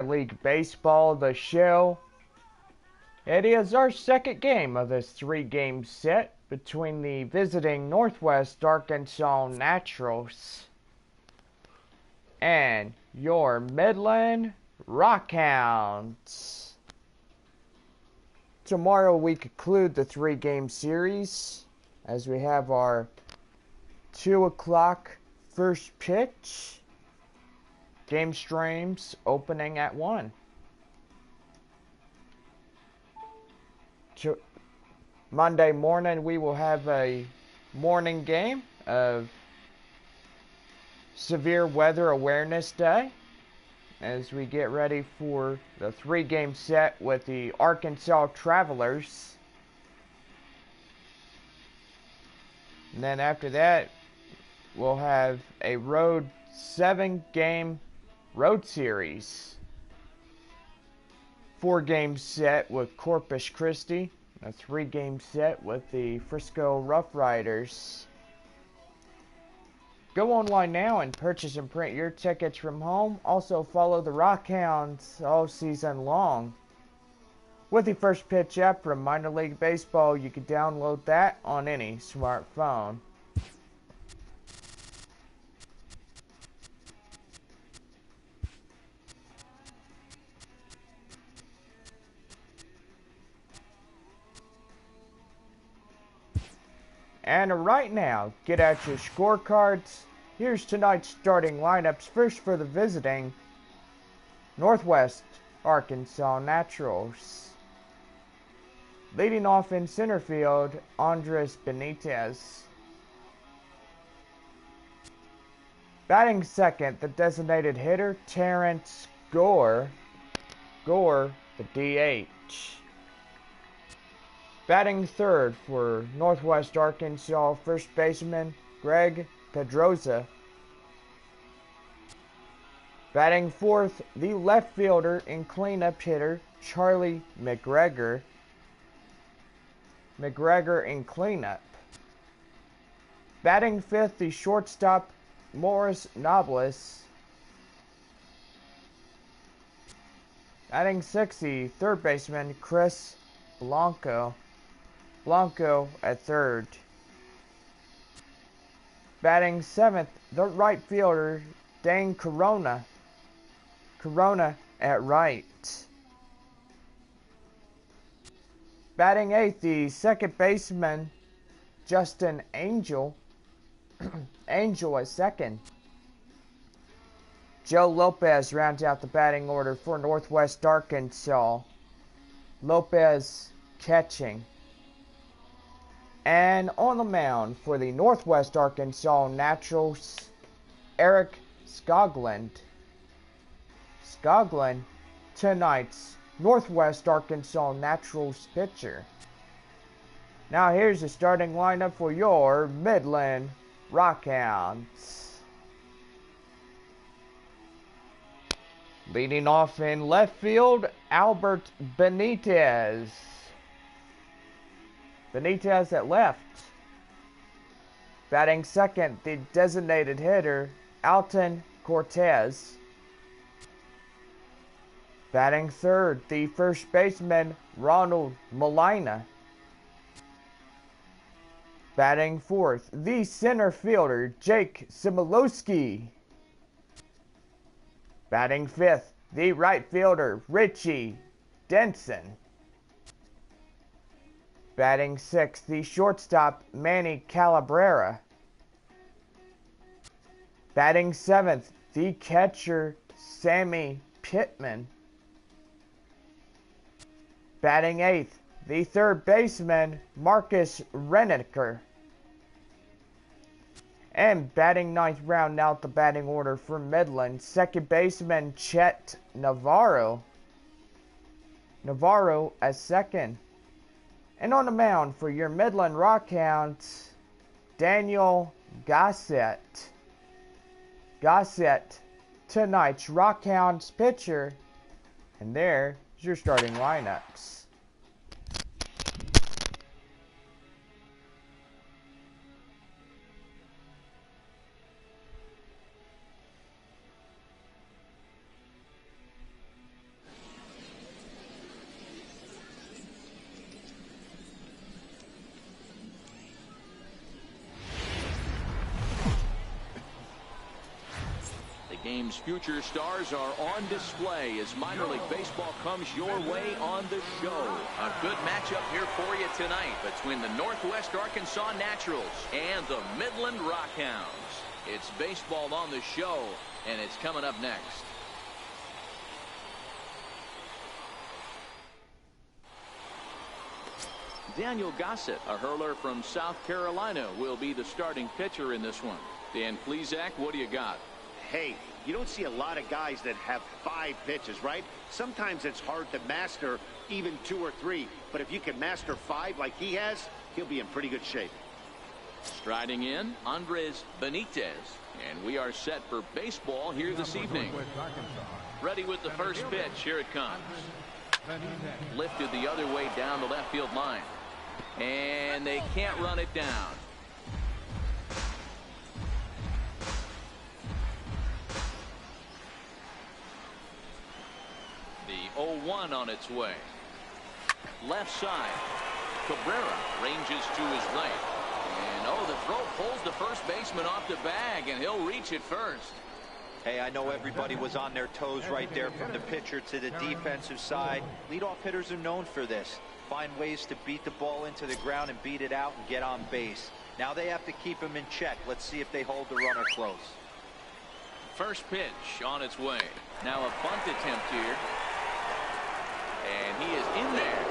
League Baseball, the show. It is our second game of this three-game set between the visiting Northwest Arkansas Naturals and your Midland Rockhounds. Tomorrow we conclude the three-game series as we have our 2 o'clock first pitch. Game streams opening at 1. Monday morning we will have a morning game of Severe Weather Awareness Day as we get ready for the three-game set with the Arkansas Travelers. And then after that we'll have a road 7-game road series. 4-game set with Corpus Christi. A 3-game set with the Frisco Rough Riders. Go online now and purchase and print your tickets from home. Also follow the Rockhounds all season long. With the First Pitch app from Minor League Baseball, you can download that on any smartphone. And right now, get out your scorecards. Here's tonight's starting lineups. First for the visiting Northwest Arkansas Naturals. Leading off in center field, Andres Benitez. Batting second, the designated hitter, Terrence Gore. Gore, the DH. Batting third for Northwest Arkansas first baseman Greg Pedroza. Batting fourth, the left fielder and cleanup hitter Charlie McGregor. McGregor in cleanup. Batting fifth, the shortstop Morris Nobles. Batting sixth, the third baseman Chris Blanco at third. Batting seventh, the right fielder, Dane Corona at right. Batting eighth, the second baseman, Justin Angel at second. Joe Lopez rounds out the batting order for Northwest Arkansas. Lopez catching. And on the mound for the Northwest Arkansas Naturals, Eric Skoglund. Skoglund, tonight's Northwest Arkansas Naturals pitcher. Now here's the starting lineup for your Midland Rockhounds. Leading off in left field, Albert Benitez. Benitez at left. Batting second, the designated hitter, Alton Cortez. Batting third, the first baseman, Ronald Molina. Batting fourth, the center fielder, Jake Similowski. Batting fifth, the right fielder, Richie Denson. Batting sixth, the shortstop, Manny Calabrera. Batting seventh, the catcher, Sammy Pittman. Batting eighth, the third baseman, Marcus Renneker. And batting ninth, round out the batting order for Midland, second baseman, Chet Navarro. Navarro as second. And on the mound for your Midland Rockhounds, Daniel Gossett. Gossett, tonight's Rockhounds pitcher. And there's your starting lineups. team's future stars are on display as minor league baseball comes your way on the show. A good matchup here for you tonight between the Northwest Arkansas Naturals and the Midland Rockhounds. It's baseball on the show, and it's coming up next. Daniel Gossett, a hurler from South Carolina, will be the starting pitcher in this one. Dan Plesac, what do you got? Hey, you don't see a lot of guys that have 5 pitches, right? Sometimes it's hard to master even 2 or 3. But if you can master 5 like he has, he'll be in pretty good shape. Striding in, Andres Benitez. And we are set for baseball here this evening. Ready with the first pitch. Here it comes. Lifted the other way down the left field line. And they can't run it down. The 0-1 on its way. Left side. Cabrera ranges to his right. And oh, the throw pulls the first baseman off the bag, and he'll reach it first. Hey, I know everybody was on their toes right there from the pitcher to the defensive side. Leadoff hitters are known for this. Find ways to beat the ball into the ground and beat it out and get on base. Now they have to keep him in check. Let's see if they hold the runner close. First pitch on its way. Now a bunt attempt here. And he is in there.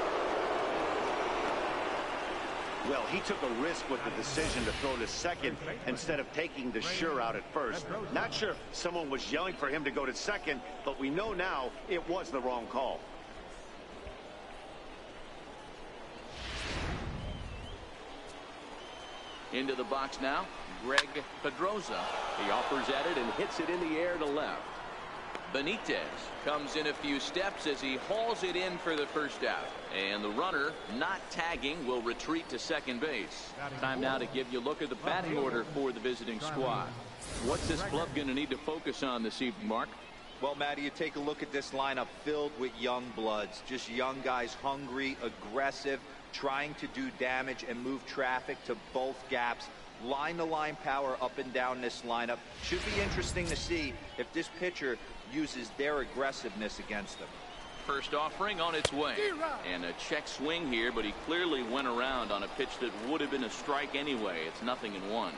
Well, he took a risk with the decision to throw to second instead of taking the sure out at first. Not sure if someone was yelling for him to go to second, but we know now it was the wrong call. Into the box now, Greg Pedroza. He offers at it and hits it in the air to left. Benitez comes in a few steps as he hauls it in for the first out. And the runner, not tagging, will retreat to second base. Time now to give you a look at the batting order for the visiting squad. What's this club going to need to focus on this evening, Mark? Well, Matty, you take a look at this lineup filled with young bloods. Just young guys, hungry, aggressive, trying to do damage and move traffic to both gaps. Line-to-line power up and down this lineup. Should be interesting to see if this pitcher uses their aggressiveness against them. First offering on its way. And a check swing here, but he clearly went around on a pitch that would have been a strike anyway. It's 0-1.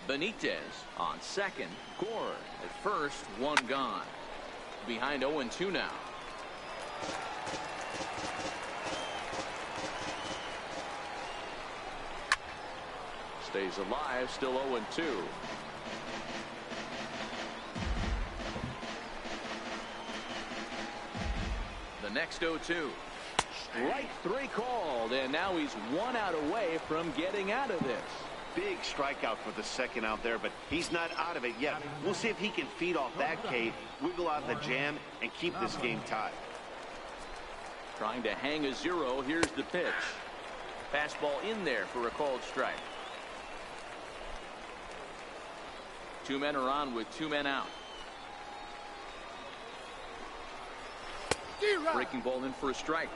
Benitez on second. Gore at first. One gone. Behind 0-2 now. Stays alive. Still 0-2. The next 0-2. Strike 3 called, and now he's 1 out away from getting out of this. Big strikeout for the second out there, but he's not out of it yet. We'll see if he can feed off that K, wiggle out the jam, and keep this game tied. Trying to hang a 0. Here's the pitch. Fastball in there for a called strike. 2 men are on with 2 men out. Breaking ball in for a strike.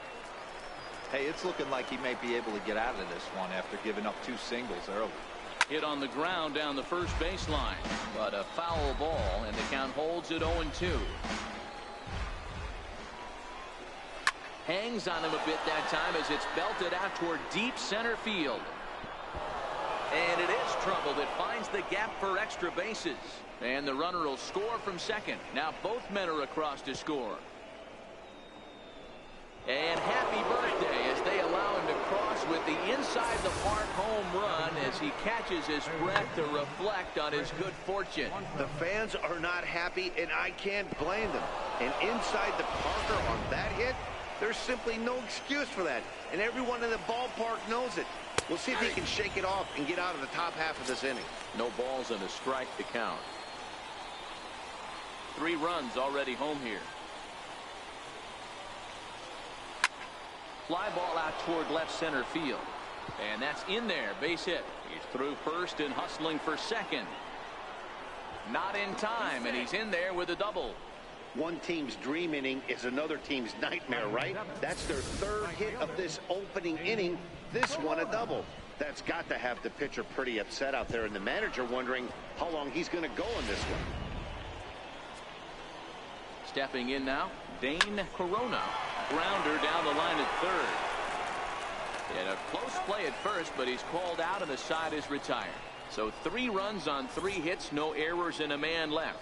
Hey, it's looking like he may be able to get out of this one after giving up 2 singles early. Hit on the ground down the first baseline, but a foul ball, and the count holds at 0-2. Hangs on him a bit that time as it's belted out toward deep center field. And it is troubled. It finds the gap for extra bases. And the runner will score from second. Now both men are across to score. And happy birthday as they allow him to cross with the inside the park home run as he catches his breath to reflect on his good fortune. The fans are not happy, and I can't blame them. And inside the Parker on that hit, there's simply no excuse for that. And everyone in the ballpark knows it. We'll see if he can shake it off and get out of the top half of this inning. No balls and a strike to count. 3 runs already home here. Fly ball out toward left center field. And that's in there. Base hit. He's through first and hustling for second. Not in time, and he's in there with a double. One team's dream inning is another team's nightmare, right? That's their 3rd hit of this opening inning. This one a double. That's got to have the pitcher pretty upset out there, and the manager wondering how long he's going to go in this one. Stepping in now, Dane Corona. Grounder down the line at third. And a close play at first, but he's called out and the side is retired. So 3 runs on 3 hits, no errors and a man left.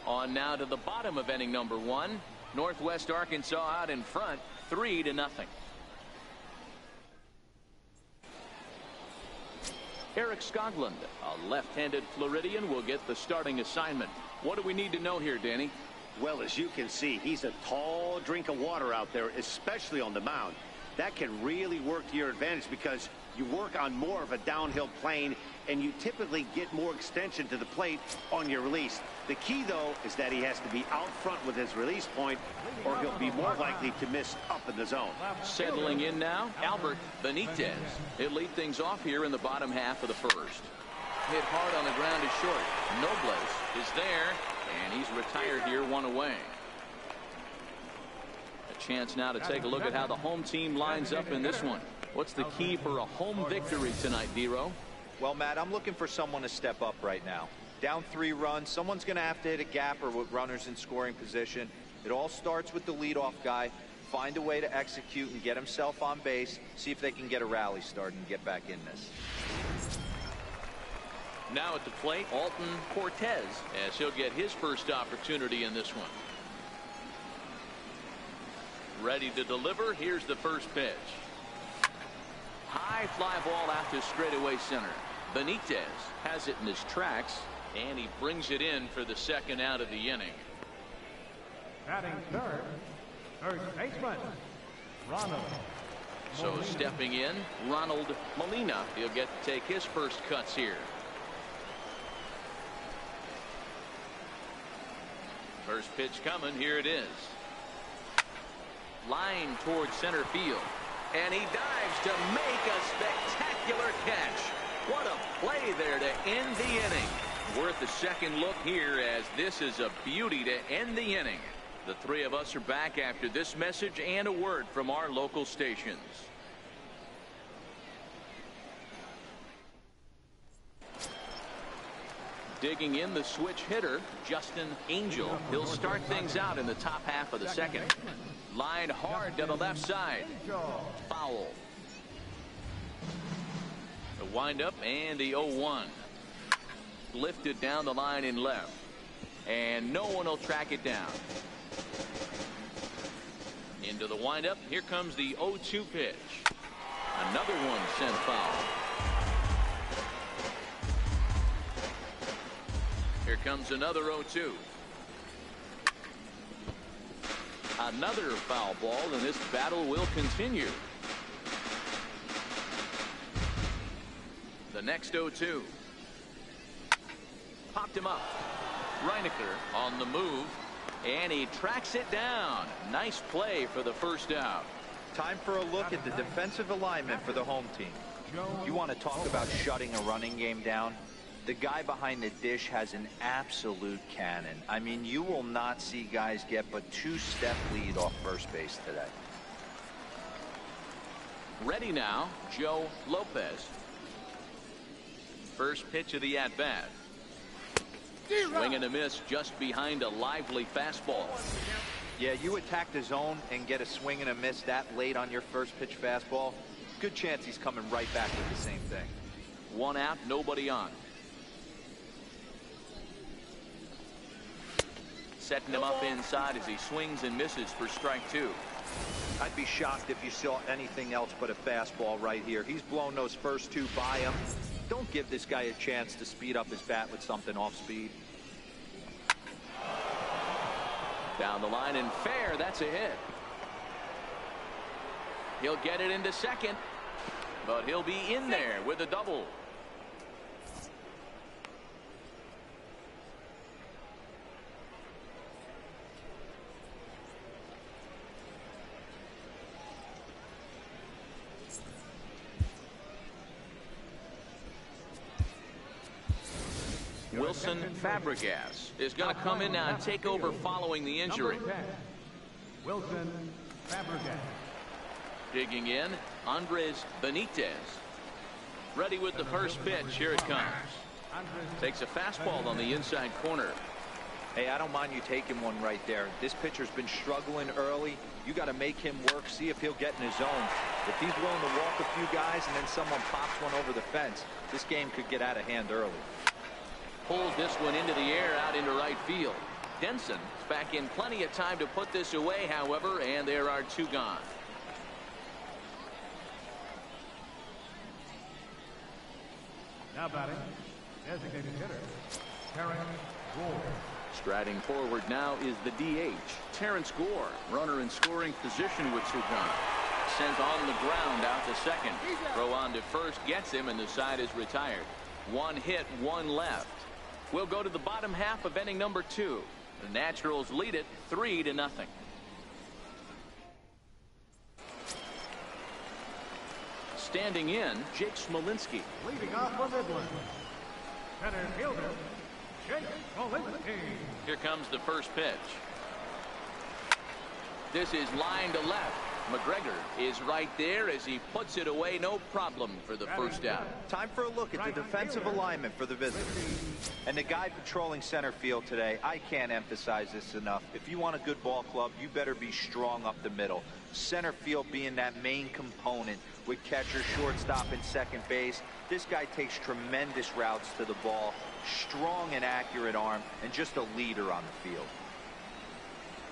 On now to the bottom of inning number 1. Northwest Arkansas out in front, 3-0. Eric Skoglund, a left-handed Floridian, will get the starting assignment. What do we need to know here, Danny? Well, as you can see, he's a tall drink of water out there, especially on the mound. That can really work to your advantage because you work on more of a downhill plane and you typically get more extension to the plate on your release. The key, though, is that he has to be out front with his release point or he'll be more likely to miss up in the zone. Settling in now, Albert Benitez. He'll lead things off here in the bottom half of the first. Hit hard on the ground is short. Nobles is there, and he's retired here, 1 away. A chance now to take a look at how the home team lines up in this one. What's the key for a home victory tonight, Dero? Well, Matt, I'm looking for someone to step up right now. Down 3 runs, someone's going to have to hit a gapper with runners in scoring position. It all starts with the leadoff guy. Find a way to execute and get himself on base. See if they can get a rally started and get back in this. Now at the plate, Alton Cortez, as he'll get his first opportunity in this one. Ready to deliver. Here's the first pitch. High fly ball out to straightaway center. Benitez has it in his tracks, and he brings it in for the second out of the inning. Batting third, first baseman, Ronald. So stepping in, Ronald Molina. He'll get to take his first cuts here. First pitch coming. Here it is. Line towards center field. And he dives to make a spectacular catch. What a play there to end the inning. Worth a second look here, as this is a beauty to end the inning. The 3 of us are back after this message and a word from our local stations. Digging in, the switch hitter, Justin Angel. He'll start things out in the top half of the second. Line hard to the left side. Foul. The windup and the 0-1. Lifted down the line in left. And no one will track it down. Into the windup. Here comes the 0-2 pitch. Another one sent foul. Here comes another 0-2. Another foul ball, and this battle will continue. The next 0-2. Popped him up. Reinecker on the move, and he tracks it down. Nice play for the first out. Time for a look at the defensive alignment for the home team. You want to talk about shutting a running game down? The guy behind the dish has an absolute cannon. I mean, you will not see guys get but 2-step lead off first base today. Ready now, Joe Lopez. First pitch of the at-bat. Swing and a miss just behind a lively fastball. Yeah, you attack the zone and get a swing and a miss that late on your first pitch fastball. Good chance he's coming right back with the same thing. 1 out, nobody on. Setting him up inside as he swings and misses for strike 2. I'd be shocked if you saw anything else but a fastball right here. He's blown those first 2 by him. Don't give this guy a chance to speed up his bat with something off speed. Down the line and fair. That's a hit. He'll get it into second, but he'll be in there with a double. Wilson Fabregas is going to come in now and take over following the injury. Wilson Fabregas. Digging in, Andres Benitez. Ready with the first pitch. Here it comes. Takes a fastball on the inside corner. Hey, I don't mind you taking one right there. This pitcher's been struggling early. You got to make him work, see if he'll get in his zone. If he's willing to walk a few guys and then someone pops one over the fence, this game could get out of hand early. Pulls this one into the air out into right field. Denson's back in plenty of time to put this away, however, and there are two gone. Now batting, designated hitter, Terrence Gore. Striding forward now is the DH, Terrence Gore. Runner in scoring position with two gone. Sent on the ground out to second. Throw on to first gets him, and the side is retired. One hit, one left. We'll go to the bottom half of inning number 2. The Naturals lead it 3-0. Standing in, Jake Smolinski. Leading off for Midland, center fielder, Jake Smolinski. Here comes the first pitch. This is line to left. McGregor is right there as he puts it away, no problem for the first out. Time for a look at the defensive alignment for the visitors. And the guy patrolling center field today, I can't emphasize this enough. If you want a good ball club, you better be strong up the middle. Center field being that main component with catcher, shortstop, and second base. This guy takes tremendous routes to the ball, strong and accurate arm, and just a leader on the field.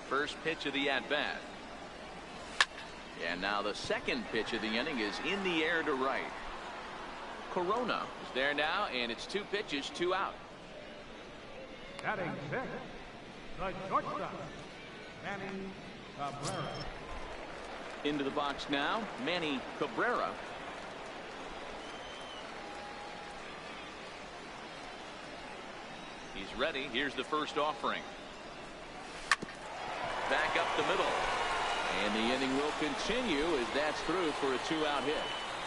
First pitch of the at-bat. And now the second pitch of the inning is in the air to right. Corona is there now, and it's 2 pitches, 2 out. Batting sixth, the shortstop, Manny Cabrera. Into the box now, Manny Cabrera. He's ready. Here's the first offering. Back up the middle. And the inning will continue as that's through for a 2-out hit.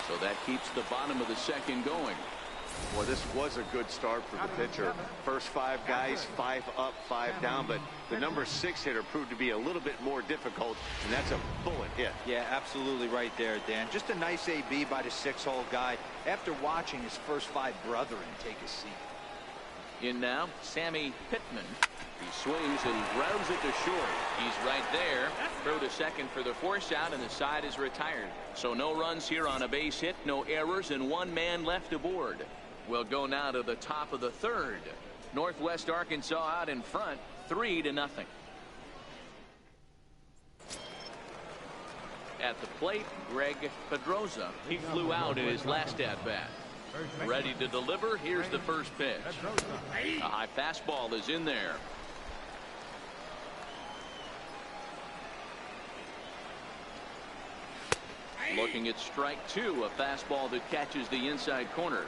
So that keeps the bottom of the second going. Well, this was a good start for the pitcher. First 5 guys, 5 up, 5 down, but the number 6 hitter proved to be a little bit more difficult, and that's a bullet hit. Yeah, absolutely right there, Dan. Just a nice AB by the 6-hole guy after watching his first 5 brethren take a seat. In now, Sammy Pittman. He swings and grounds it to short. He's right there. Throw to second for the force out, and the side is retired. So no runs here on a base hit, no errors, and 1 man left aboard. We'll go now to the top of the 3rd. Northwest Arkansas out in front, 3-0. At the plate, Greg Pedroza. He flew out in his last at-bat. Ready to deliver. Here's the first pitch. A high fastball is in there. Looking at strike 2, a fastball that catches the inside corner.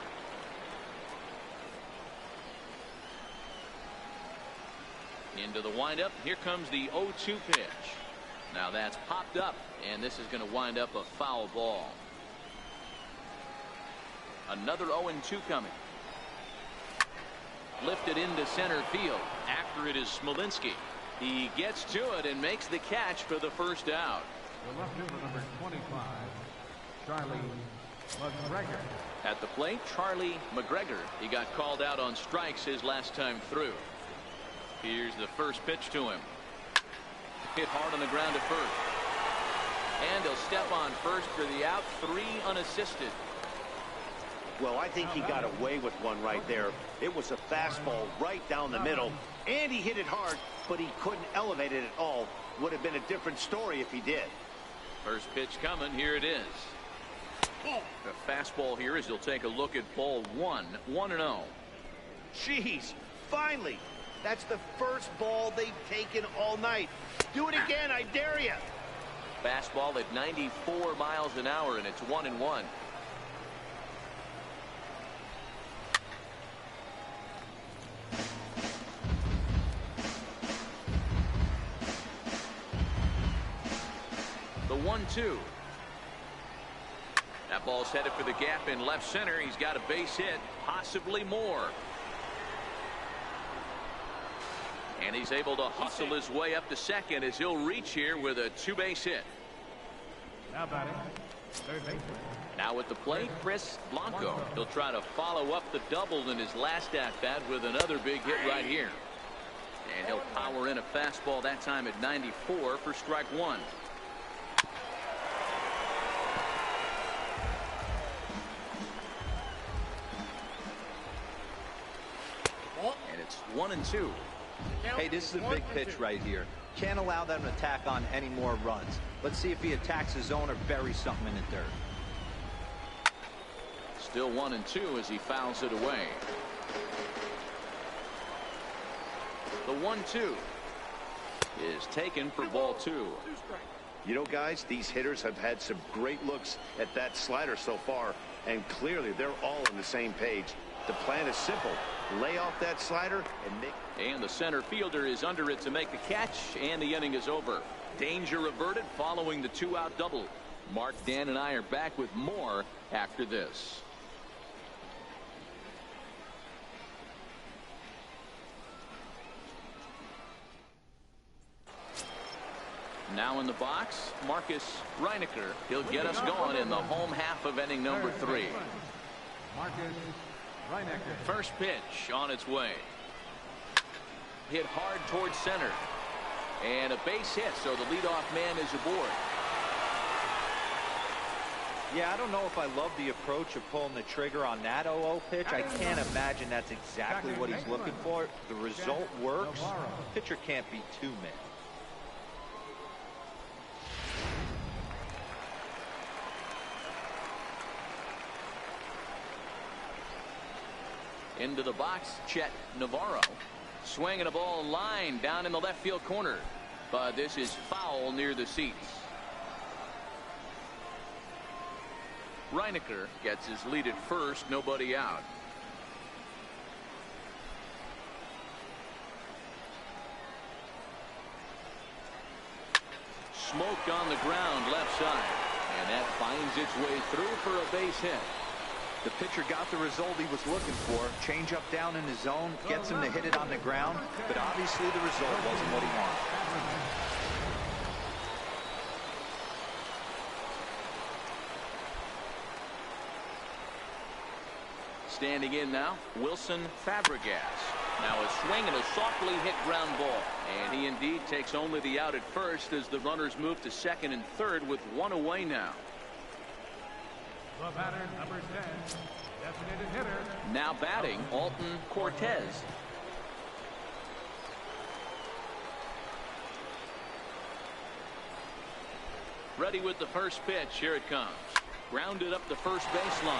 Into the windup. Here comes the 0-2 pitch. Now that's popped up, and this is going to wind up a foul ball. Another 0-2 coming. Lifted into center field. After it is Smolinski. He gets to it and makes the catch for the first out. The left fielder, number 25, Charlie McGregor. At the plate, Charlie McGregor. He got called out on strikes his last time through. Here's the first pitch to him. Hit hard on the ground to first. And he'll step on first for the out. 3 unassisted. Well, I think he got away with one right there. It was a fastball right down the middle, and he hit it hard, but he couldn't elevate it at all. Would have been a different story if he did. First pitch coming. Here it is. The fastball here as he'll take a look at ball 1. 1-0. Jeez, finally. That's the first ball they've taken all night. Do it again, I dare you. Fastball at 94 miles an hour, and it's 1-1. The 1-2. That ball's headed for the gap in left center. He's got a base hit, possibly more. And he's able to hustle his way up to second as he'll reach here with a 2-base hit. Now batting, third baseman. Now at the plate, Chris Blanco. He'll try to follow up the double in his last at-bat with another big hit right here. And he'll power in a fastball that time at 94 for strike one. And it's 1-2. Hey, this is a big pitch right here. Can't allow them to tack on any more runs. Let's see if he attacks his zone or buries something in the dirt. Still 1-2 as he fouls it away. The 1-2 is taken for ball two. You know, guys, these hitters have had some great looks at that slider so far, and clearly they're all on the same page. The plan is simple. Lay off that slider and make... And the center fielder is under it to make the catch, and the inning is over. Danger averted following the two-out double. Mark, Dan, and I are back with more after this. Now in the box, Marcus Reinecker. He'll get us going in the home half of inning number 3. Marcus Reinecker. First pitch on its way. Hit hard towards center. And a base hit, so the leadoff man is aboard. Yeah, I don't know if I love the approach of pulling the trigger on that 0-0 pitch. I can't imagine that's exactly what he's looking for. The result works. The pitcher can't be too mad. Into the box, Chet Navarro. Swinging a ball line down in the left field corner. But this is foul near the seats. Reinecker gets his lead at first, nobody out. Smoke on the ground left side. And that finds its way through for a base hit. The pitcher got the result he was looking for. Change up down in the zone, gets him to hit it on the ground, but obviously the result wasn't what he wanted. Standing in now, Wilson Fabregas. Now a swing and a softly hit ground ball. And he indeed takes only the out at first as the runners move to second and third with one away now. The batter, number 10, designated hitter. Now batting, Alton Cortez. Ready with the first pitch. Here it comes. Grounded up the first baseline.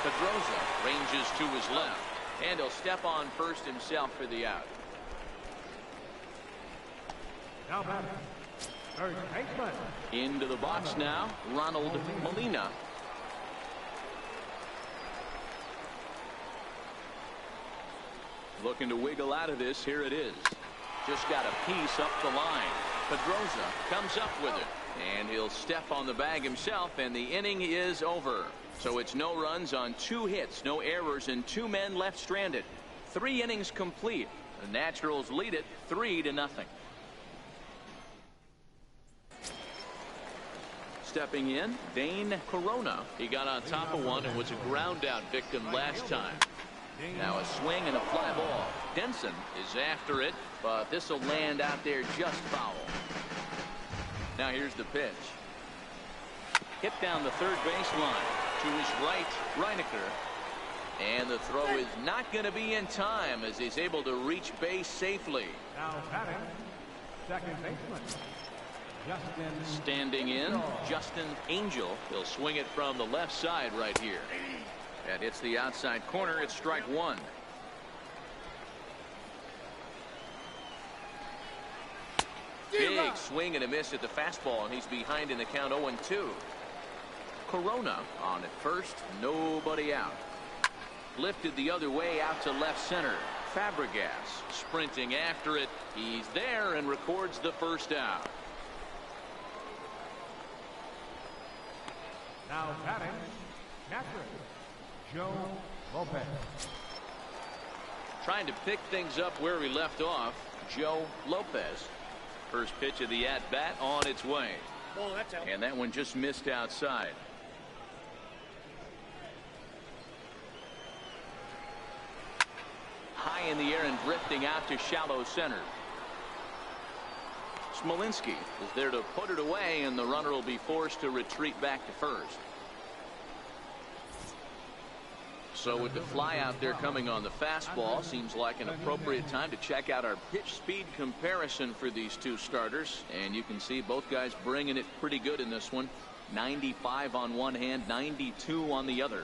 Pedroza ranges to his left. And he'll step on first himself for the out. Now batting, third baseman. Into the box now, Ronald Molina. Looking to wiggle out of this. Here it is. Just got a piece up the line. Pedroza comes up with it. And he'll step on the bag himself, and the inning is over. So it's no runs on 2 hits, no errors, and 2 men left stranded. 3 innings complete. The Naturals lead it 3-0. Stepping in, Dane Corona. He got on top of one and was a ground out victim last time. Now a swing and a fly ball. Denson is after it, but this will land out there just foul. Now here's the pitch. Hit down the third baseline. To his right, Reinecker. And the throw is not going to be in time as he's able to reach base safely. Now batting, second baseman, Justin. Standing in, Justin Angel. He'll swing it from the left side right here. That hits the outside corner. It's strike one. Big swing and a miss at the fastball, and he's behind in the count 0-2. Corona on at first, nobody out. Lifted the other way out to left center. Fabregas sprinting after it. He's there and records the first out. Now batting, catcher, Joe Lopez. Trying to pick things up where we left off, Joe Lopez. First pitch of the at-bat on its way. And that one just missed outside. High in the air and drifting out to shallow center. Smolinski is there to put it away, and the runner will be forced to retreat back to first. So with the fly out there coming on the fastball, seems like an appropriate time to check out our pitch speed comparison for these two starters. And you can see both guys bringing it pretty good in this one. 95 on one hand, 92 on the other.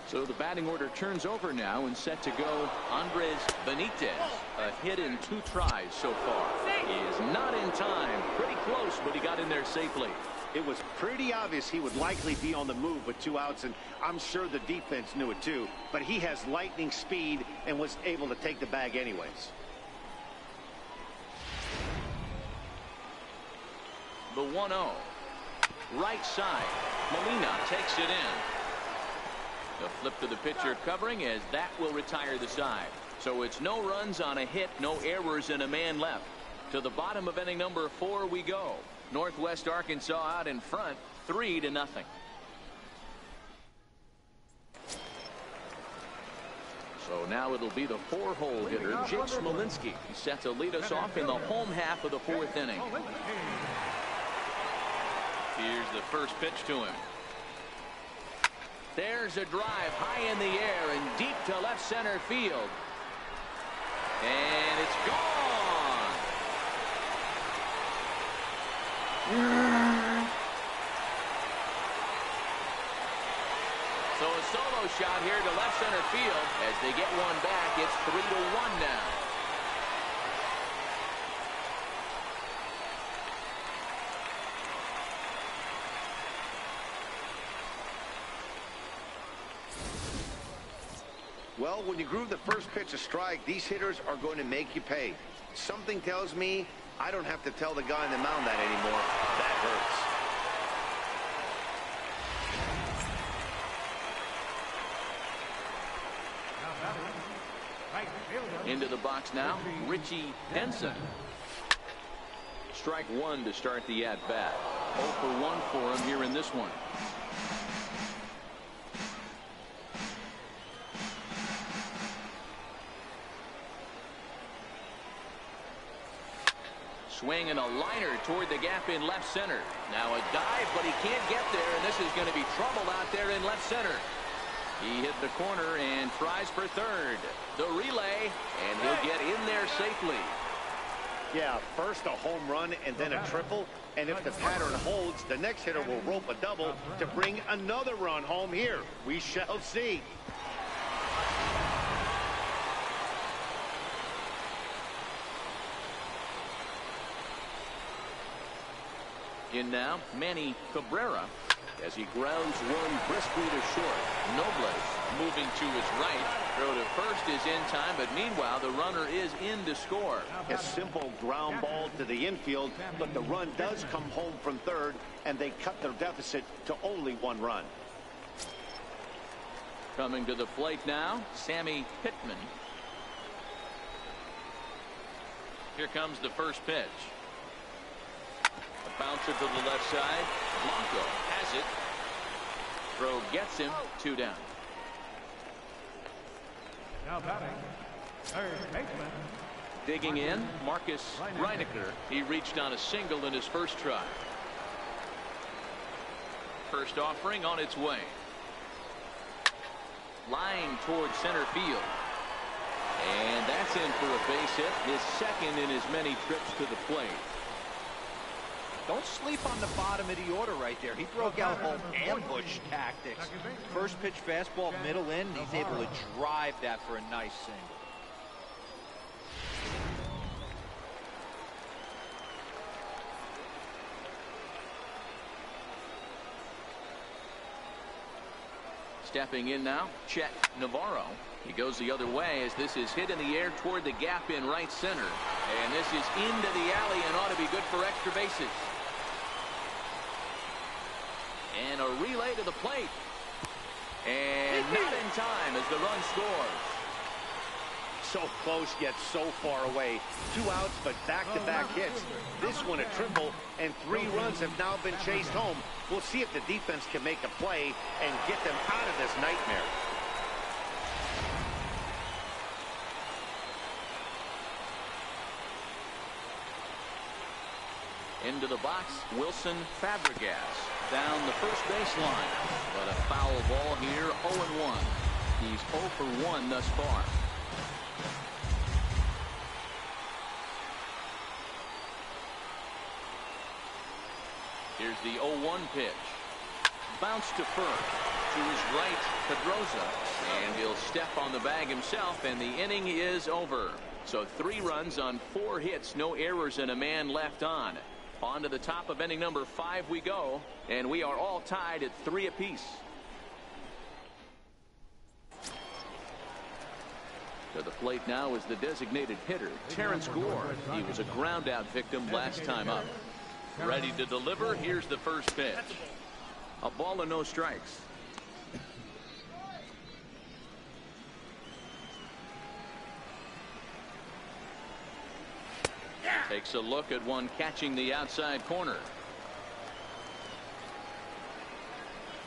So the batting order turns over now, and set to go Andres Benitez. A hit in 2 tries so far. He is not in time. Pretty close, but he got in there safely. It was pretty obvious he would likely be on the move with 2 outs, and I'm sure the defense knew it too. But he has lightning speed and was able to take the bag anyways. The 1-0. Right side. Molina takes it in. The flip to the pitcher covering, as that will retire the side. So it's no runs on a hit, no errors, and a man left. To the bottom of inning number 4 we go. Northwest Arkansas out in front, 3-0. So now it'll be the 4-hole hitter, Jake Smolinski. He's set to lead us off in the home half of the 4th inning. Here's the first pitch to him. There's a drive high in the air and deep to left center field. And it's gone. So a solo shot here to left center field. As they get one back, it's 3-1 now. Well, when you groove the first pitch a strike, these hitters are going to make you pay. Something tells me I don't have to tell the guy on the mound that anymore. That hurts. Into the box now, Richie Henson. Strike 1 to start the at-bat. 0 for 1 for him here in this one. Swing and a liner toward the gap in left center. Now a dive, but he can't get there, and this is going to be trouble out there in left center. He hit the corner and tries for third. The relay, and he'll get in there safely. Yeah, first a home run and then a triple. And if the pattern holds, the next hitter will rope a double to bring another run home here. We shall see. In now, Manny Cabrera, as he grounds one briskly to short. Nobles moving to his right. Throw to first is in time, but meanwhile the runner is in to score. A simple ground ball to the infield, but the run does come home from third, and they cut their deficit to only 1 run. Coming to the plate now, Sammy Pittman. Here comes the first pitch. A bouncer to the left side. Blanco has it. Throw gets him. 2 down. Now batting, third baseman. Digging in, Marcus Reinecker. He reached on a single in his first try. First offering on its way. Line towards center field. And that's in for a base hit. His second in as many trips to the plate. Don't sleep on the bottom of the order right there. He broke out home ambush tactics. First pitch fastball middle in. He's able to drive that for a nice single. Stepping in now, Chet Navarro. He goes the other way as this is hit in the air toward the gap in right center. And this is into the alley and ought to be good for extra bases. And a relay to the plate. And not in time as the run scores. So close yet so far away. 2 outs, but back-to-back hits. This one a triple, and 3 runs have now been chased home. We'll see if the defense can make a play and get them out of this nightmare. Into the box, Wilson Fabregas down the first baseline. But a foul ball here, 0-1. He's 0 for 1 thus far. Here's the 0-1 pitch. Bounce to first. To his right, Pedroza. And he'll step on the bag himself, and the inning is over. So 3 runs on 4 hits, no errors, and a man left on. On to the top of inning number 5 we go, and we are all tied at 3 apiece. To the plate now is the designated hitter, Terrence Gore. He was a ground out victim last time up. Ready to deliver. Here's the first pitch. A ball and no strikes. Takes a look at one catching the outside corner.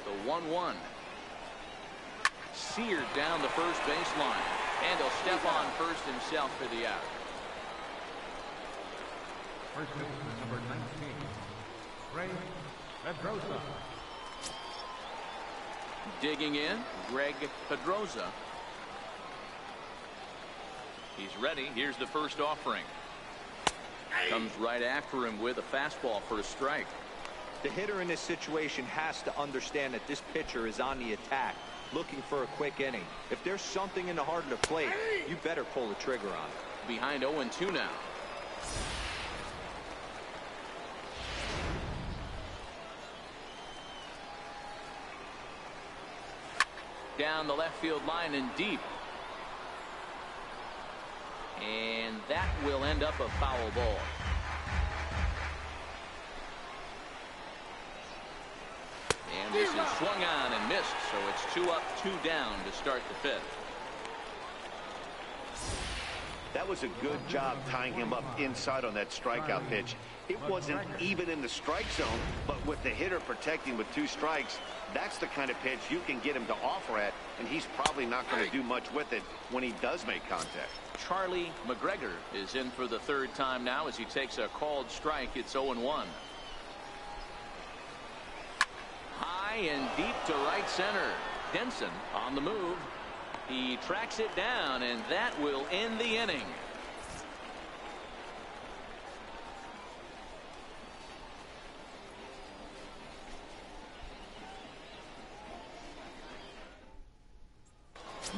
The 1-1. Seared down the first baseline. And he'll step on first himself for the out. First baseman number 19, Greg Pedroza. Digging in, Greg Pedroza. He's ready. Here's the first offering. Comes right after him with a fastball for a strike. The hitter in this situation has to understand that this pitcher is on the attack, looking for a quick inning. If there's something in the heart of the plate, you better pull the trigger on it. Behind 0-2 now. Down the left field line and deep. And that will end up a foul ball. And this is swung on and missed, so it's 2 up, 2 down to start the 5th. That was a good job tying him up inside on that strikeout pitch. It wasn't even in the strike zone, but with the hitter protecting with 2 strikes, that's the kind of pitch you can get him to offer at, and he's probably not going to do much with it when he does make contact. Charlie McGregor is in for the 3rd time now as he takes a called strike. It's 0-1. High and deep to right center. Denson on the move. He tracks it down, and that will end the inning.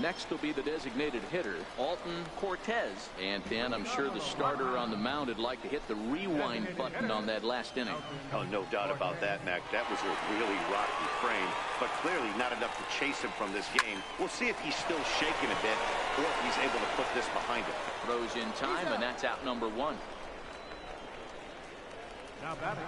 Next will be the designated hitter, Alton Cortez. And Dan, I'm sure the starter on the mound would like to hit the rewind button on that last inning. Oh, no doubt about that, Mac. That was a really rocky frame, but clearly not enough to chase him from this game. We'll see if he's still shaking a bit or if he's able to put this behind him. Throws in time, and that's out number 1.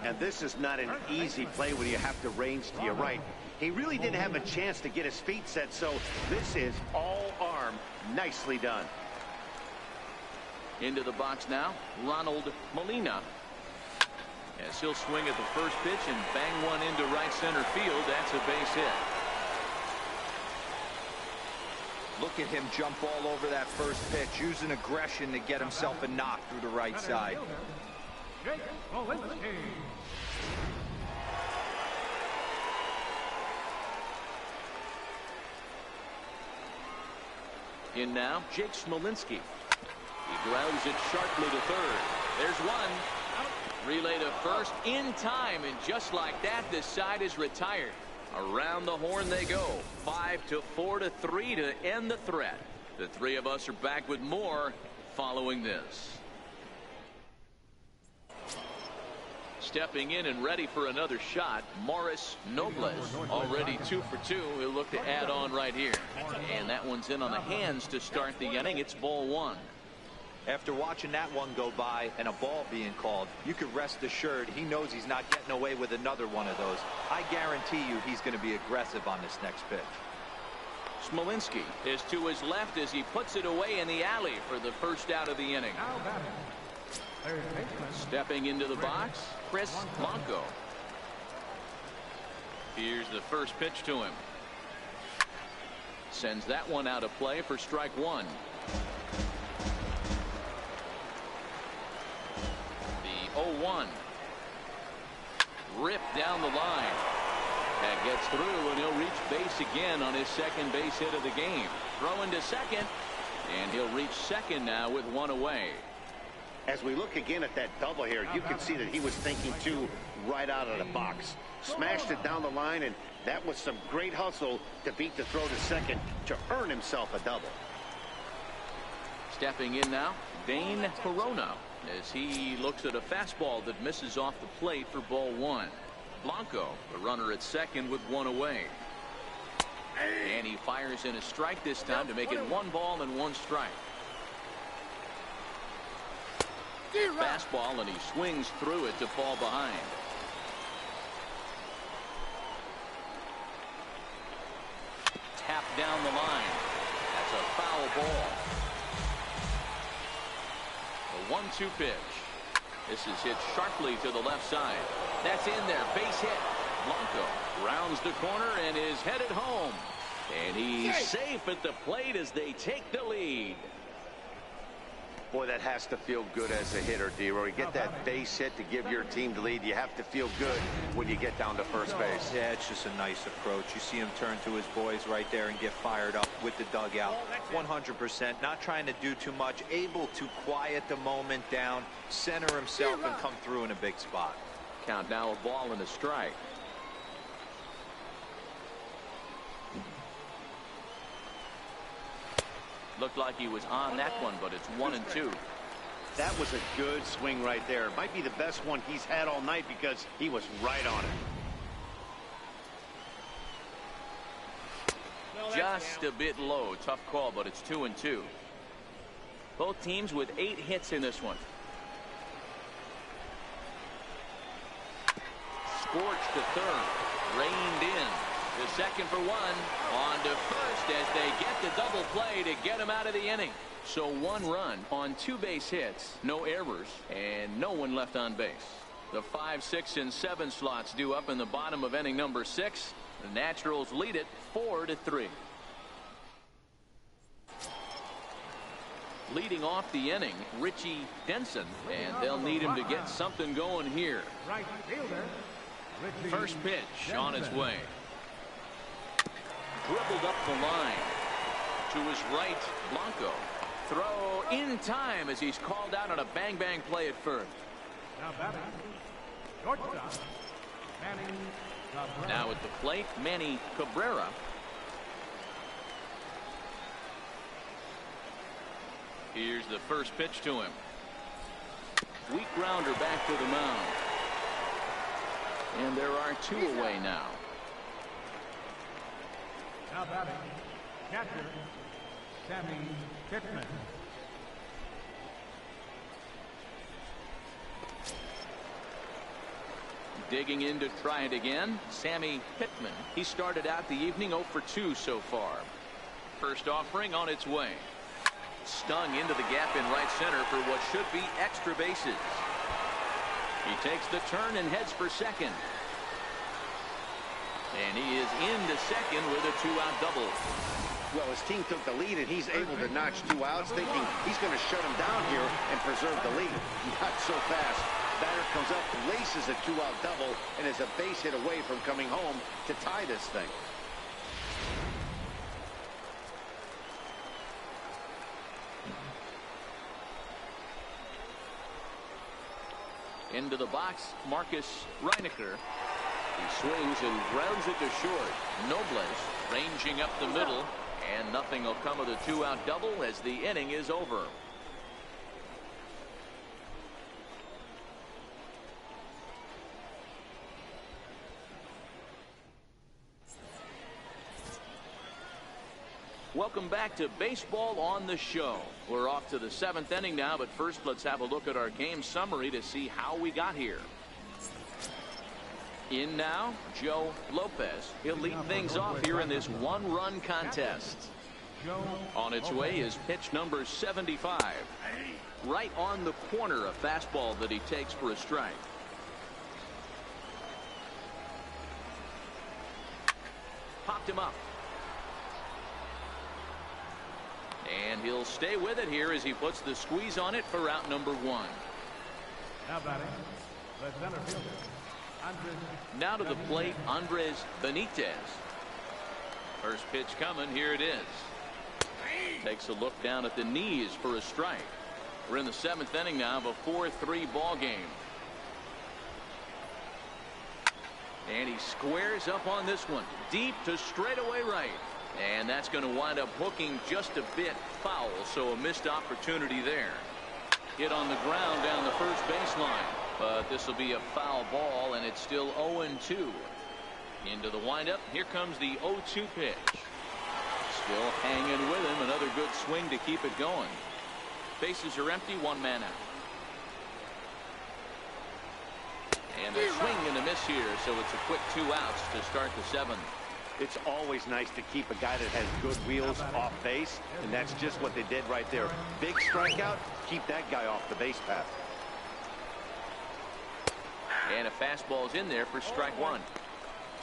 And this is not an easy play when you have to range to your right. He really didn't have a chance to get his feet set, so this is all arm. Nicely done. Into the box now, Ronald Molina. As he'll swing at the first pitch and bang one into right center field. That's a base hit. Look at him jump all over that first pitch, using aggression to get himself a knock through the right side. In now, Jake Smolinski. He grounds it sharply to 3rd. There's one. Relay to first in time, and just like that, this side is retired. Around the horn they go. 5-4-3 to end the threat. The 3 of us are back with more following this. Stepping in and ready for another shot, Morris Nobles, already 2 for 2. He'll look to add on right here. And that one's in on the hands to start the inning. It's ball 1. After watching that one go by and a ball being called, you could rest assured he knows he's not getting away with another one of those. I guarantee you he's going to be aggressive on this next pitch. Smolinski is to his left as he puts it away in the alley for the first out of the inning. Stepping into the box, Chris Blanco. Here's the first pitch to him. Sends that one out of play for strike 1. The 0-1. ripped down the line. That gets through, and he'll reach base again on his second base hit of the game. Throw into second, and he'll reach second now with one away. As we look again at that double here, you can see that he was thinking too right out of the box. Smashed it down the line, and that was some great hustle to beat the throw to second to earn himself a double. Stepping in now, Dane Corona, as he looks at a fastball that misses off the plate for ball one. Blanco, the runner at second with one away. And he fires in a strike this time to make it 1 ball and 1 strike. Fastball, and he swings through it to fall behind. Tapped down the line. That's a foul ball. The 1-2 pitch. This is hit sharply to the left side. That's in there. Base hit. Blanco rounds the corner and is headed home. And he's safe at the plate as they take the lead. Boy, that has to feel good as a hitter, D-Roy. You get that base hit to give your team the lead. You have to feel good when you get down to first base. Yeah, it's just a nice approach. You see him turn to his boys right there and get fired up with the dugout. 100%, not trying to do too much, able to quiet the moment down, center himself, and come through in a big spot. Count now, a ball and a strike. Looked like he was on that one, but it's 1-2. That was a good swing right there. Might be the best one he's had all night because he was right on it. Just a bit low. Tough call, but it's 2-2. Both teams with 8 hits in this one. Scorched to third. Reined in. The second for 1. On to first as they get the double play to get him out of the inning. So 1 run on 2 base hits, no errors, and no one left on base. The 5, 6, and 7 slots due up in the bottom of inning number 6. The Naturals lead it 4-3. Leading off the inning, Richie Denson, and they'll need him to get something going here. Right fielder. First pitch on its way. Dribbled up the line. To his right, Blanco. Throw in time as he's called out on a bang-bang play at first. Now batting. Shortstop. Manny Cabrera. Now at the plate, Manny Cabrera. Here's the first pitch to him. Weak grounder back to the mound. And there are 2 away now. Now batting. Catcher. Sammy Pittman. Digging in to try it again, Sammy Pittman. He started out the evening 0 for 2 so far. First offering on its way. Stung into the gap in right center for what should be extra bases. He takes the turn and heads for second. And he is into second with a 2-out double. Well, his team took the lead, and he's able to notch 2 outs, thinking he's going to shut him down here and preserve the lead. Not so fast. Batter comes up, laces a 2-out double, and is a base hit away from coming home to tie this thing. Into the box, Marcus Reinecker. He swings and grounds it to short. Nobles ranging up the middle, and nothing will come of the 2-out double as the inning is over. Welcome back to Baseball on the Show. We're off to the 7th inning now, but first let's have a look at our game summary to see how we got here. In now, Joe Lopez. He'll lead things off here in this 1-run contest. On its way is pitch number 75. Right on the corner, a fastball that he takes for a strike. Popped him up. And he'll stay with it here as he puts the squeeze on it for out number 1. Now batting. The center fielder. Now to the plate, Andres Benitez. First pitch coming. Here it is. Takes a look down at the knees for a strike. We're in the 7th inning now of a 4-3 ball game. And he squares up on this one. Deep to straightaway right. And that's going to wind up hooking just a bit foul. So a missed opportunity there. Hit on the ground down the first baseline. But this will be a foul ball, and it's still 0-2. Into the windup. Here comes the 0-2 pitch. Still hanging with him. Another good swing to keep it going. Bases are empty. 1 man out. And a swing and a miss here. So it's a quick 2 outs to start the 7th. It's always nice to keep a guy that has good wheels off base, and that's just what they did right there. Big strikeout. Keep that guy off the base path. And a fastball's in there for strike 1.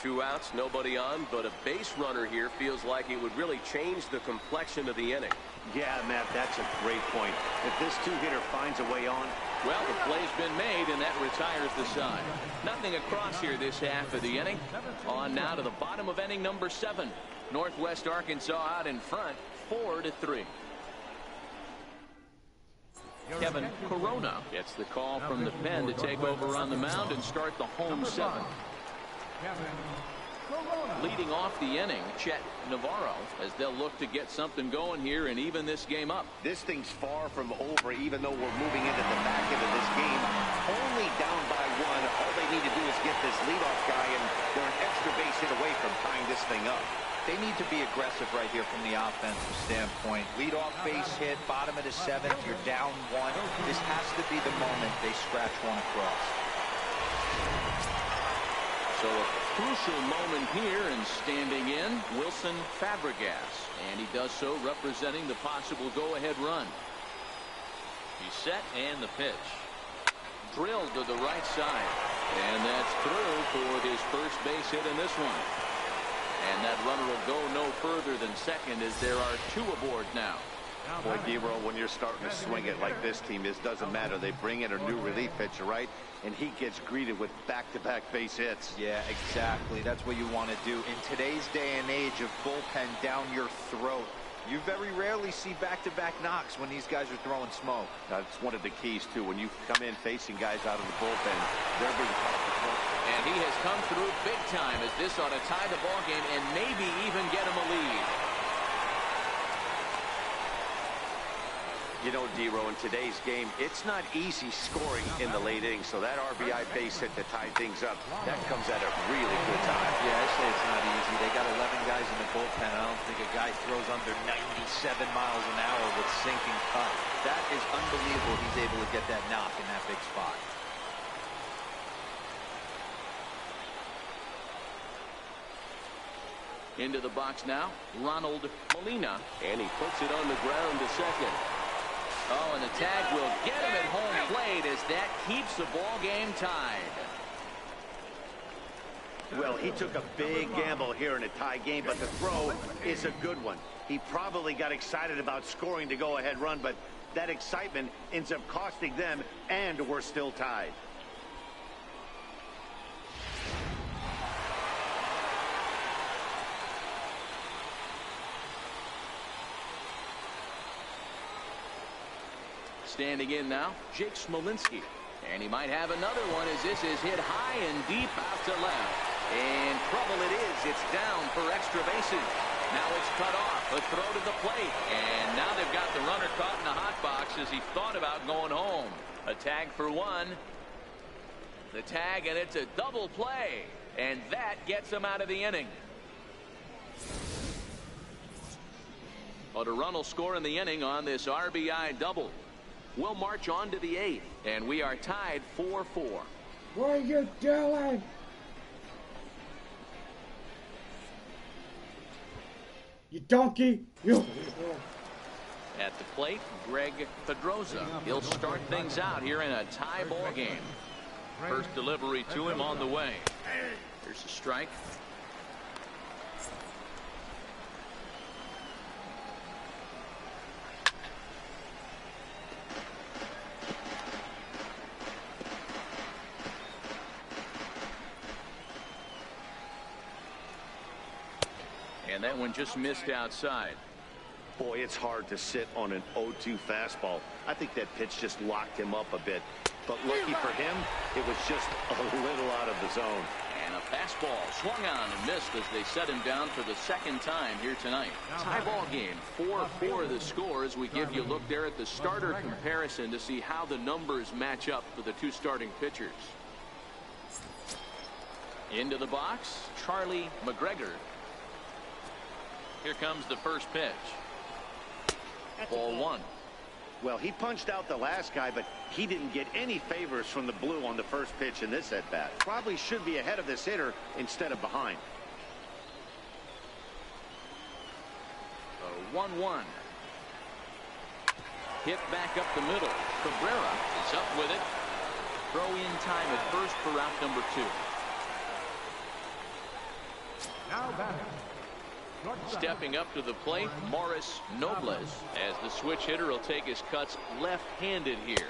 2 outs, nobody on, but a base runner here feels like it would really change the complexion of the inning. Yeah, Matt, that's a great point. If this 2-hitter finds a way on. Well, the play's been made, and that retires the side. Nothing across here this half of the inning. On now to the bottom of inning number 7. Northwest Arkansas out in front, 4-3. Kevin Corona gets the call from the pen to take over on the mound and start the home 7th. Leading off the inning, Chet Navarro, as they'll look to get something going here and even this game up. This thing's far from over, even though we're moving into the back end of this game. Only down by 1. All they need to do is get this leadoff guy, and they're an extra base hit away from tying this thing up. They need to be aggressive right here from the offensive standpoint. Leadoff base hit, bottom of the 7th, you're down 1. This has to be the moment they scratch one across. So a crucial moment here, and standing in, Wilson Fabregas. And he does so representing the possible go-ahead run. He's set, and the pitch. Drilled to the right side. And that's through for his first base hit in this one. And that runner will go no further than second, as there are 2 aboard now. Boy, Dero, when you're starting to swing it like this team is, doesn't matter. They bring in a new relief pitcher, right? And he gets greeted with back-to-back base hits. Yeah, exactly. That's what you want to do. In today's day and age of bullpen down your throat, you very rarely see back-to-back knocks when these guys are throwing smoke. That's one of the keys, too. When you come in facing guys out of the bullpen, they're being called for smoke. And he has come through big time, as this ought to tie the ball game and maybe even get him a lead. You know, Dero, in today's game, it's not easy scoring in the late innings, so that RBI base hit to tie things up, that comes at a really good time. Yeah, I say it's not easy. They got 11 guys in the bullpen. I don't think a guy throws under 97 miles an hour with sinking cut. That is unbelievable. He's able to get that knock in that big spot. Into the box now, Ronald Molina. And he puts it on the ground to second. Oh, and the tag will get him at home plate, as that keeps the ball game tied. Well, he took a big gamble here in a tie game, but the throw is a good one. He probably got excited about scoring the go-ahead run, but that excitement ends up costing them, and we're still tied. Standing in now, Jake Smolinski. And he might have another one, as this is hit high and deep out to left. And trouble it is. It's down for extra bases. Now it's cut off. A throw to the plate. And now they've got the runner caught in the hot box as he thought about going home. A tag for 1. The tag, and it's a double play. And that gets him out of the inning. But a run will score in the inning on this RBI double. We'll march on to the 8th, and we are tied 4-4. What are you doing? You donkey! You! At the plate, Greg Pedroza. He'll start things out here in a tie ball game. First delivery to him on the way. Here's a strike. And that one just missed outside. Boy, it's hard to sit on an 0-2 fastball. I think that pitch just locked him up a bit. But lucky for him, it was just a little out of the zone. And a fastball swung on and missed as they set him down for the second time here tonight. Tie ball game, 4-4 the score as we give you a look there at the starter comparison to see how the numbers match up for the two starting pitchers. Into the box, Charlie McGregor. Here comes the first pitch. Ball one. Well, he punched out the last guy, but he didn't get any favors from the blue on the first pitch in this at-bat. Probably should be ahead of this hitter instead of behind. 1-1. Hit back up the middle. Cabrera is up with it. Throw in time at first for out number 2. Now batting. Stepping up to the plate, Morris Nobles, as the switch hitter will take his cuts left-handed here.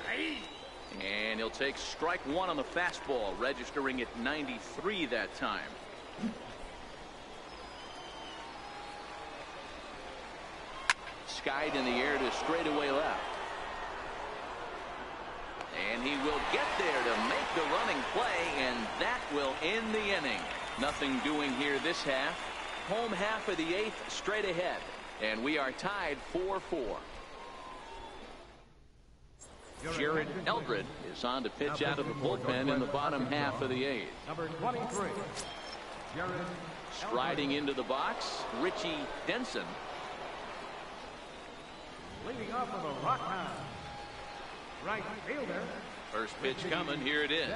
And he'll take strike one on the fastball, registering at 93 that time. Skied in the air to straightaway left. And he will get there to make the running play, and that will end the inning. Nothing doing here this half. Home half of the 8th straight ahead, and we are tied 4-4. Jared Eldred is on to pitch out of the bullpen in the bottom half of the 8th. Number 23, Jared. Striding into the box, Richie Denson. Leading off for the Rockhounds, right fielder. First pitch coming, here it is.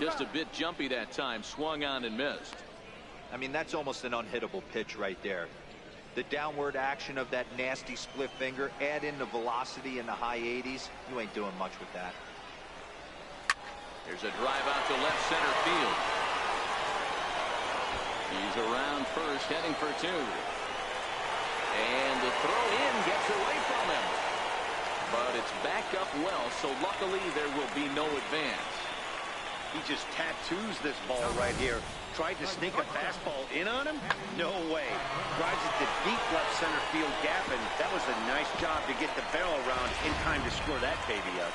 Just a bit jumpy that time, swung on and missed. I mean, that's almost an unhittable pitch right there. The downward action of that nasty split finger, add in the velocity in the high 80s, you ain't doing much with that. There's a drive out to left center field. He's around first, heading for 2. And the throw in gets away from him. But it's back up well, so luckily there will be no advance. He just tattoos this ball right here. Tried to sneak a fastball in on him? No way. Drives it to deep left center field gap, and that was a nice job to get the barrel around in time to score that baby up.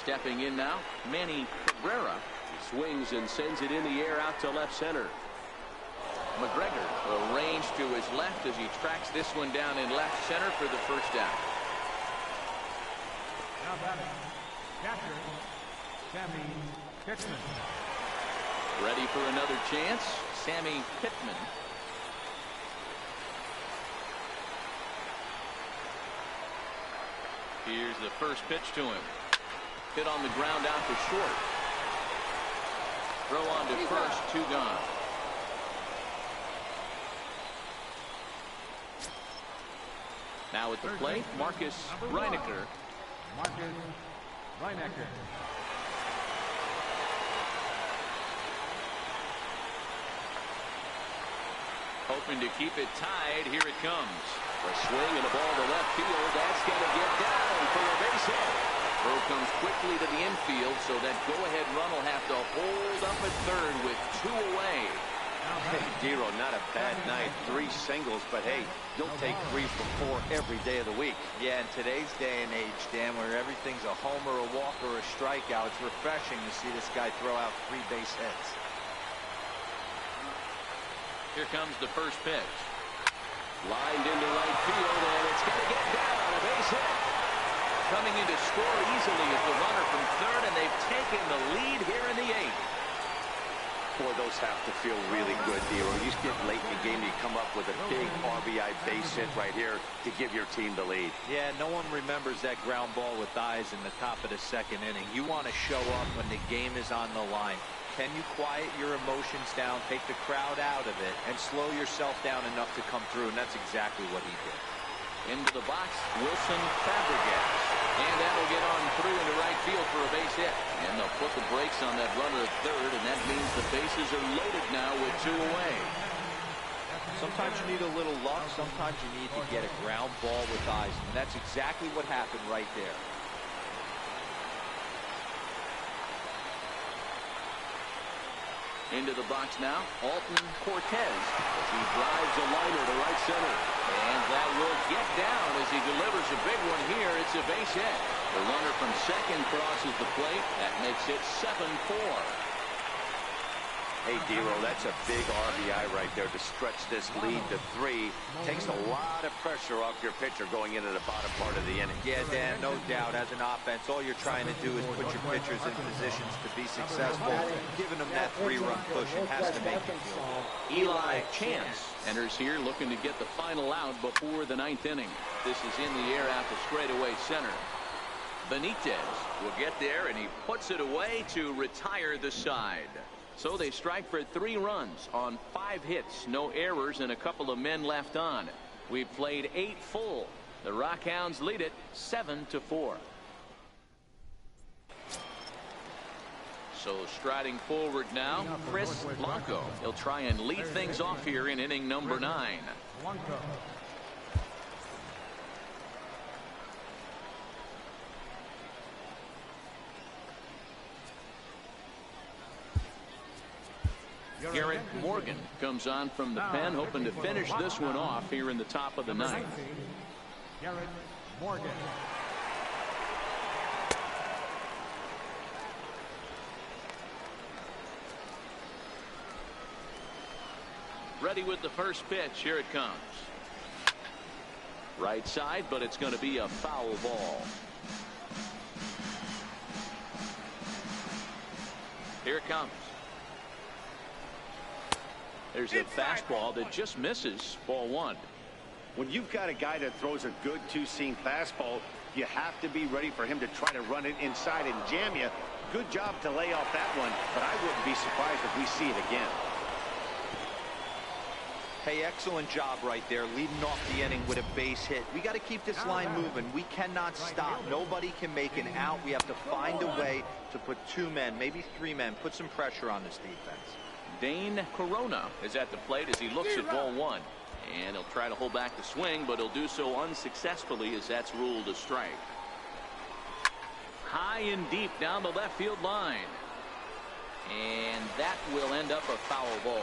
Stepping in now, Manny Cabrera. He swings and sends it in the air out to left center. McGregor arranged to his left as he tracks this one down in left center for the first out. Now batting, catcher, Sammy Pittman. Ready for another chance, Sammy Pittman. Here's the first pitch to him. Hit on the ground out to short. Throw on to first, 2 gone. Now at the plate, Marcus Reinecker. Marcus Reinecker. Hoping to keep it tied. Here it comes. A swing and a ball to left field. That's going to get down for a base hit. Throw comes quickly to the infield, so that go-ahead run will have to hold up at third with 2 away. Hey, Dero, not a bad night. 3 singles, but hey, you'll take 3 for 4 every day of the week. Yeah, in today's day and age, Dan, where everything's a homer, a walk, or a strikeout, it's refreshing to see this guy throw out 3 base hits. Here comes the first pitch. Lined into right field, and it's going to get down. A base hit. Coming in to score easily is the runner from third, and they've taken the lead here in the 8th. Boy, those have to feel really good, Dero. You get late in the game, you come up with a big RBI base hit right here to give your team the lead. Yeah, no one remembers that ground ball with eyes in the top of the 2nd inning. You want to show up when the game is on the line. Can you quiet your emotions down, take the crowd out of it, and slow yourself down enough to come through? And that's exactly what he did. Into the box, Wilson Fabregas. And that'll get on through into right field for a base hit. And they'll put the brakes on that runner at third, and that means the bases are loaded now with 2 away. Sometimes you need a little luck. Sometimes you need to get a ground ball with eyes. And that's exactly what happened right there. Into the box now, Alton Cortez as he drives a liner to right center. And that will get down as he delivers a big one here. It's a base hit. The runner from second crosses the plate. That makes it 7-4. Hey, Dero, that's a big RBI right there to stretch this lead to 3. Takes a lot of pressure off your pitcher going into the bottom part of the inning. Yeah, Dan, no doubt. As an offense, all you're trying to do is put your pitchers in positions to be successful. Giving them that 3-run push, it has to make it feel good. Eli Chance enters here looking to get the final out before the 9th inning. This is in the air out to straightaway center. Benitez will get there, and he puts it away to retire the side. So they strike for 3 runs on 5 hits, no errors, and a couple of men left on. We've played 8 full. The Rockhounds lead it 7-4. So striding forward now, Chris Blanco. He'll try and lead things off here in inning number 9. Blanco. Garrett Morgan comes on from the pen, hoping to finish this one off here in the top of the 9th. Garrett Morgan. Ready with the first pitch. Here it comes. Right side, but it's going to be a foul ball. Here it comes. There's a fastball that just misses. Ball 1. When you've got a guy that throws a good two-seam fastball, you have to be ready for him to try to run it inside and jam you. Good job to lay off that one, but I wouldn't be surprised if we see it again. Hey, excellent job right there, leading off the inning with a base hit. We got to keep this line moving. We cannot stop. Nobody can make an out. We have to find a way to put 2 men, maybe 3 men, put some pressure on this defense. Dane Corona is at the plate as he looks at ball 1. And he'll try to hold back the swing, but he'll do so unsuccessfully as that's ruled a strike. High and deep down the left field line. And that will end up a foul ball.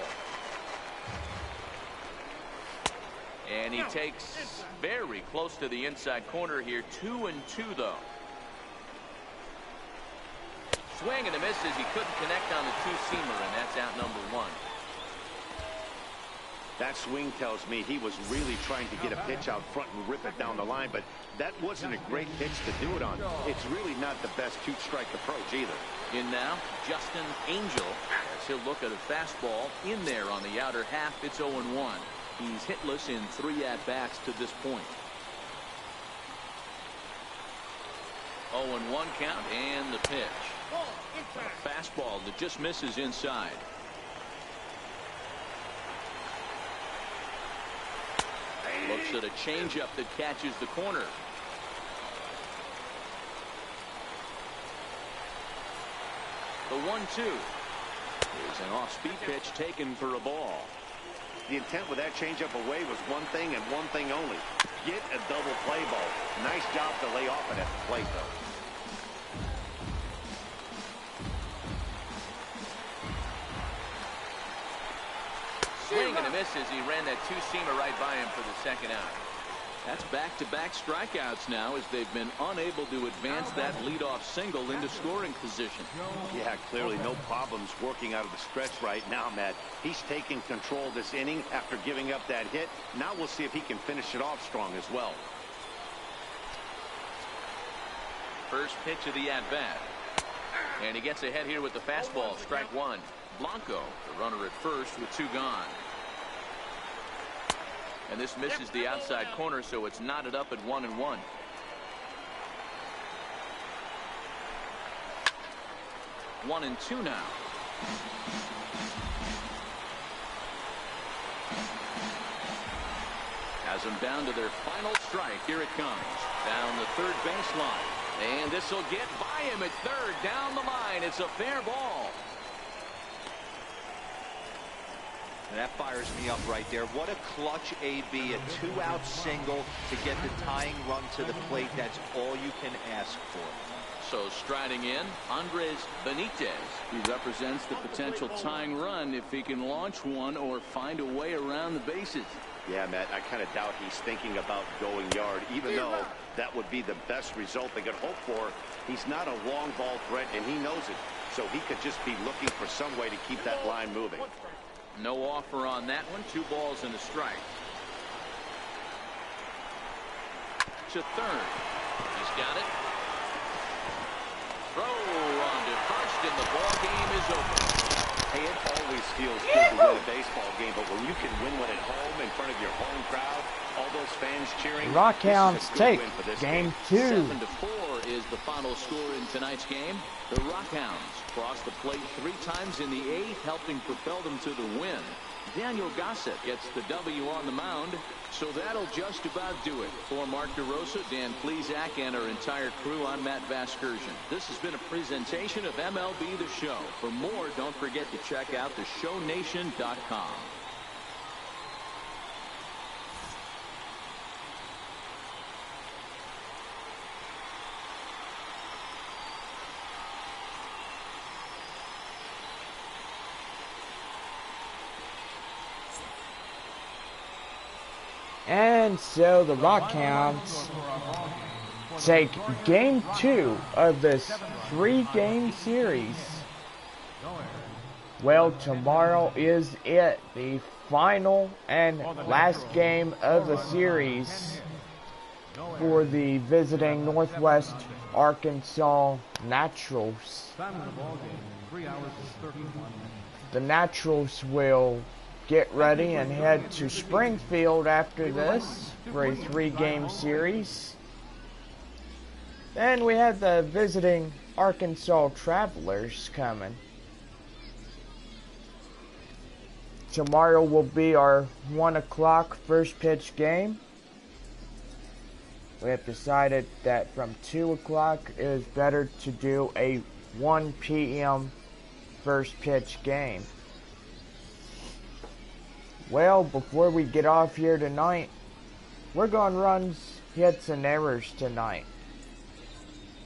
And he takes very close to the inside corner here. 2-2 though. Swing and a miss as he couldn't connect on the two-seamer, and that's out number 1. That swing tells me he was really trying to get a pitch out front and rip it down the line, but that wasn't a great pitch to do it on. It's really not the best two-strike approach either. In now, Justin Angel, as he'll look at a fastball in there on the outer half. It's 0-1. He's hitless in 3 at-bats to this point. 0-1 count and the pitch. A fastball that just misses inside. Looks at a changeup that catches the corner. The 1-2 is an off-speed pitch taken for a ball. The intent with that changeup away was one thing and one thing only. Get a double play ball. Nice job to lay off it at the plate, though. Swing and a miss as he ran that two-seamer right by him for the second out. That's back-to-back strikeouts now as they've been unable to advance that leadoff single into scoring position. Yeah, clearly no problems working out of the stretch right now, Matt. He's taking control of this inning after giving up that hit. Now we'll see if he can finish it off strong as well. First pitch of the at-bat. And he gets ahead here with the fastball. Strike 1. Blanco, the runner at first with 2 gone. And this misses the outside corner, so it's knotted up at 1-1. 1-2 now. Has them down to their final strike. Here it comes. Down the third baseline. And this will get by him at third. Down the line. It's a fair ball. And that fires me up right there. What a clutch AB, a 2-out single to get the tying run to the plate. That's all you can ask for. Also striding in, Andres Benitez. He represents the potential tying run if he can launch one or find a way around the bases. Yeah, Matt, I kind of doubt he's thinking about going yard, even though that would be the best result they could hope for. He's not a long ball threat, and he knows it. So he could just be looking for some way to keep that line moving. No offer on that one. 2 balls and a strike. To third. He's got it. Throw on to first, and the ball game is over. Hey, it always feels good to win a baseball game, but when you can win one at home in front of your home crowd, all those fans cheering, Rockhounds take game 2. 7-4 is the final score in tonight's game. The Rockhounds crossed the plate 3 times in the 8th, helping propel them to the win. Daniel Gossett gets the W on the mound, so that'll just about do it. For Mark DeRosa, Dan Plesac, and our entire crew, I'm Matt Vasgersian. This has been a presentation of MLB The Show. For more, don't forget to check out theshownation.com. And so the Rockhounds take game 2 of this 3-game series. Well, tomorrow is it, the final and last game of the series for the visiting Northwest Arkansas Naturals. The Naturals will get ready and head to Springfield after this for a 3-game series. Then we have the visiting Arkansas Travelers coming. Tomorrow will be our 1 o'clock first pitch game. We have decided that from 2 o'clock it is better to do a 1 p.m. first pitch game. Well, before we get off here tonight, we're going runs, hits, and errors tonight.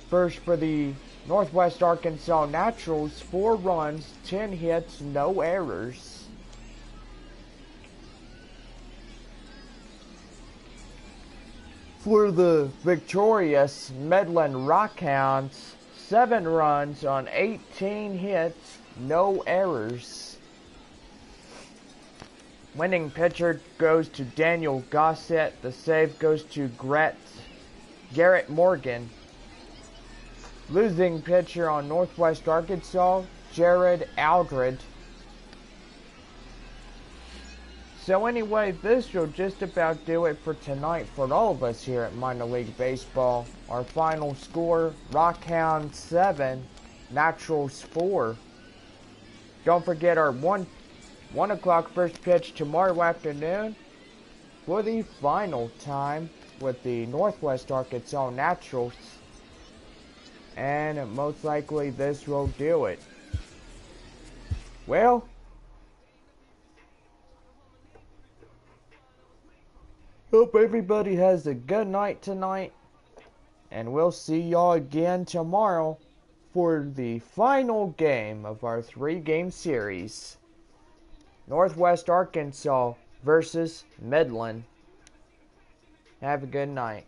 First for the Northwest Arkansas Naturals, 4 runs, 10 hits, no errors. For the victorious Midland Rockhounds, 7 runs on 18 hits, no errors. Winning pitcher goes to Daniel Gossett. The save goes to Garrett Morgan. Losing pitcher on Northwest Arkansas, Jared Aldred. So anyway, this will just about do it for tonight for all of us here at Minor League Baseball. Our final score, Rockhounds 7, Naturals 4. Don't forget our 1 o'clock first pitch tomorrow afternoon for the final time with the Northwest Arkansas Naturals. And most likely this will do it. Well, hope everybody has a good night tonight. And we'll see y'all again tomorrow for the final game of our 3-game series. Northwest Arkansas versus Midland. Have a good night.